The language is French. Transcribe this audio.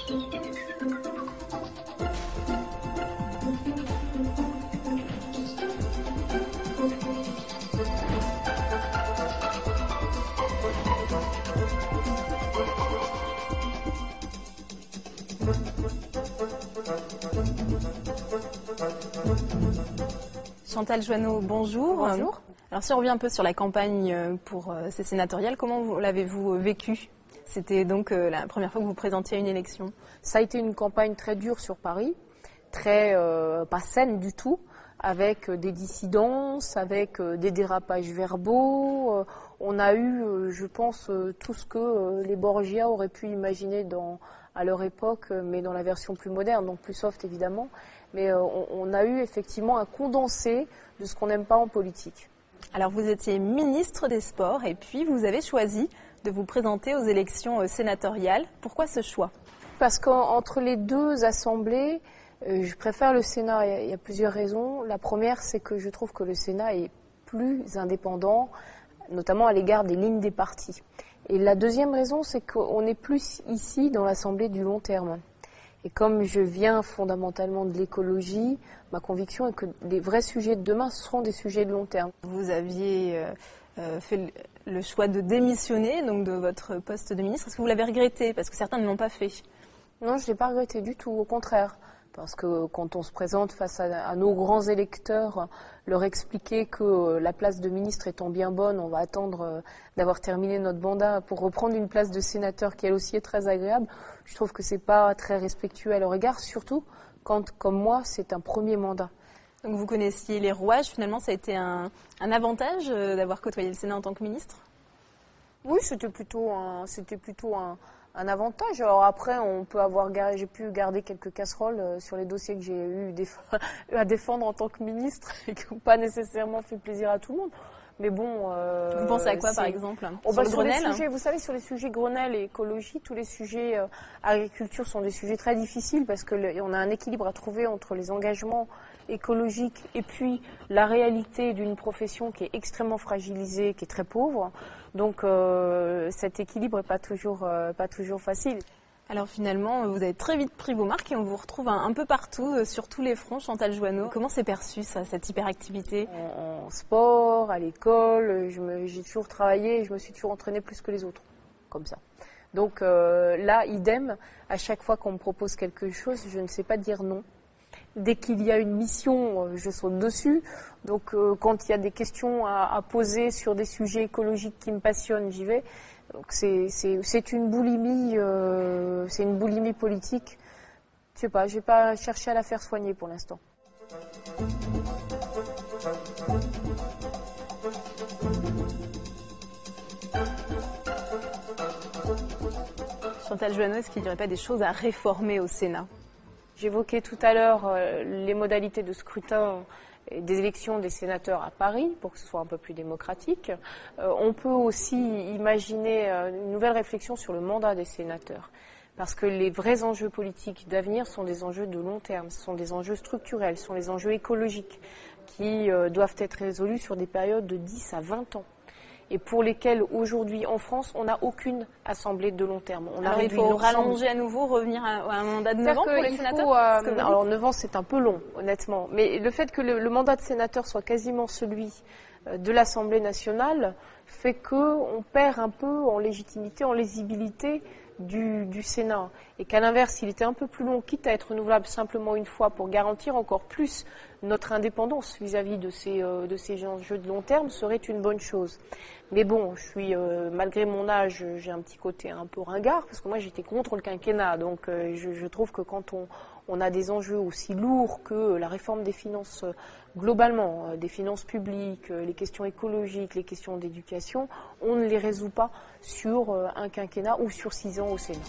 Chantal Joanneau, bonjour. Bonjour. Alors si on revient un peu sur la campagne pour ces sénatoriales, comment l'avez-vous vécu? C'était donc la première fois que vous présentiez à une élection. Ça a été une campagne très dure sur Paris, très pas saine du tout, avec des dissidences, avec des dérapages verbaux. On a eu, je pense, tout ce que les Borgia auraient pu imaginer à leur époque, mais dans la version plus moderne, donc plus soft évidemment. Mais on a eu effectivement un condensé de ce qu'on n'aime pas en politique. Alors vous étiez ministre des Sports et puis vous avez choisi de vous présenter aux élections sénatoriales. Pourquoi ce choix? Parce qu'entre les deux assemblées, je préfère le Sénat. Il y a plusieurs raisons. La première, c'est que je trouve que le Sénat est plus indépendant, notamment à l'égard des lignes des partis. Et la deuxième raison, c'est qu'on est plus ici dans l'Assemblée du long terme. Et comme je viens fondamentalement de l'écologie, ma conviction est que les vrais sujets de demain seront des sujets de long terme. Vous aviez fait le choix de démissionner donc de votre poste de ministre. Est-ce que vous l'avez regretté? Parce que certains ne l'ont pas fait. Non, je ne l'ai pas regretté du tout, au contraire. Parce que quand on se présente face à nos grands électeurs, leur expliquer que la place de ministre étant bien bonne, on va attendre d'avoir terminé notre mandat pour reprendre une place de sénateur qui elle aussi est très agréable, je trouve que c'est pas très respectueux à leur égard, surtout quand, comme moi, c'est un premier mandat. Donc vous connaissiez les rouages, finalement ça a été un avantage d'avoir côtoyé le Sénat en tant que ministre? Oui, c'était plutôt un avantage. Alors après, j'ai pu garder quelques casseroles sur les dossiers que j'ai eu à défendre en tant que ministre et qui n'ont pas nécessairement fait plaisir à tout le monde. Mais bon. Vous pensez à quoi par exemple? Sur les sujets, vous savez, sur les sujets Grenelle et écologie, tous les sujets agriculture sont des sujets très difficiles parce qu'on a un équilibre à trouver entre les engagements écologiques et puis la réalité d'une profession qui est extrêmement fragilisée, qui est très pauvre. Donc cet équilibre n'est pas toujours facile. Alors finalement, vous avez très vite pris vos marques et on vous retrouve un peu partout, sur tous les fronts, Chantal Joanneau. Comment c'est perçu ça, cette hyperactivité? En sport, à l'école, j'ai toujours travaillé et je me suis toujours entraînée plus que les autres, comme ça. Donc là, idem, à chaque fois qu'on me propose quelque chose, je ne sais pas dire non. Dès qu'il y a une mission, je saute dessus. Donc quand il y a des questions à poser sur des sujets écologiques qui me passionnent, j'y vais. Donc c'est une boulimie politique. Je sais pas, j'ai pas cherché à la faire soigner pour l'instant. Chantal Joanneau, est-ce qu'il n'y aurait pas des choses à réformer au Sénat? J'évoquais tout à l'heure les modalités de scrutin des élections des sénateurs à Paris pour que ce soit un peu plus démocratique. On peut aussi imaginer une nouvelle réflexion sur le mandat des sénateurs. Parce que les vrais enjeux politiques d'avenir sont des enjeux de long terme, ce sont des enjeux structurels, ce sont les enjeux écologiques qui doivent être résolus sur des périodes de 10 à 20 ans. Et pour lesquels aujourd'hui en France, on n'a aucune assemblée de long terme. Alors il faut rallonger à nouveau, revenir à un mandat de 9 ans pour les sénateurs? Alors 9 ans c'est un peu long, honnêtement. Mais le fait que le mandat de sénateur soit quasiment celui de l'Assemblée nationale fait qu'on perd un peu en légitimité, en lisibilité du Sénat. Et qu'à l'inverse, s'il était un peu plus long, quitte à être renouvelable simplement une fois pour garantir encore plus notre indépendance vis-à-vis de ces enjeux de long terme, serait une bonne chose. Mais bon, malgré mon âge, j'ai un petit côté un peu ringard, parce que moi j'étais contre le quinquennat. Donc je trouve que quand on a des enjeux aussi lourds que la réforme des finances globalement, des finances publiques, les questions écologiques, les questions d'éducation, on ne les résout pas sur un quinquennat ou sur 6 ans au Sénat.